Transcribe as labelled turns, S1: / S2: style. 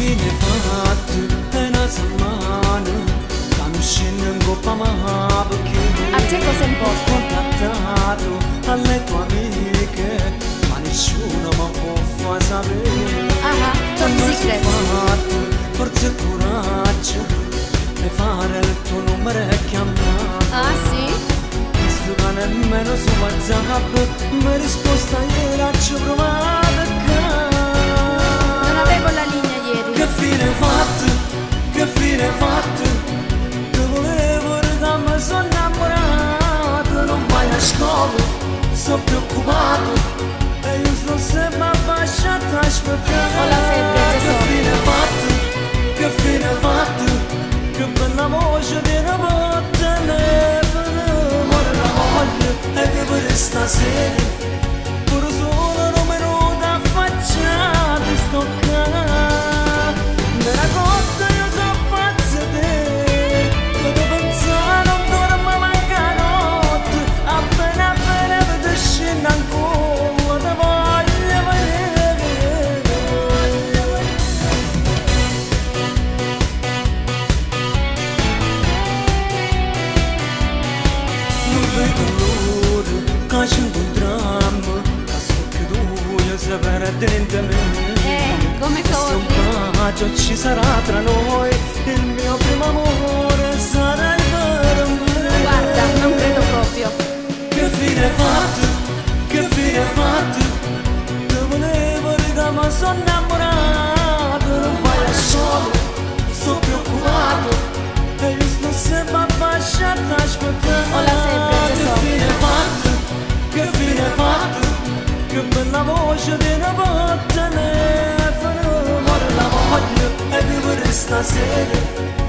S1: fine fatto è una setmana che non scende in coppa ma perché
S2: a te cosa importa?
S1: Ho contattato alle tue amiche ma nessuno mi può far sapere.
S2: Top secret.
S1: Forse il coraggio di fare il tuo numero e chiamare.
S2: Ah sì?
S1: Visto che nemmeno su WhatsApp mi risposta ieri ci ho provato a
S2: Non avevo la linea ieri.
S1: che fine hai fatto? Che fine hai fatto? Te volevo ricordare ma sono innamorato. Non vai a scuola, sono preoccupato e io sto sempre affasciato a aspettare.
S2: Ho la febbre, tesoro.
S1: Che fine hai fatto? Che fine hai fatto? Che bella voce di una botta telefono. Ora la voglio e che per stasera pure solo non me lo da affacciato sto cane. Me la cotta io sono pazzo di te. Quando pensare non dormo manca notte. Appena vedo scende ancora te voglio vedere. Non vedo l'ora che ci incontriamo. So che tu io sapere dentro me.
S2: Come
S1: Questo
S2: corri?
S1: un bacio ci sarà tra noi. Il mio primo amore sarà il vero amore.
S2: Guarda, non credo proprio.
S1: Che fine hai fatto? Che fine hai fatto? Te volevo ricordare ma sono innamorato. Non vai a scuola, sto preoccupato e io sto sempre affasciato a aspettare.
S2: Ho la febbre,
S1: Che
S2: tesoro.
S1: fine hai fatto? Che fine hai fatto? Che bella voce di una botta telefono. Ora la voglio e vivo stasera.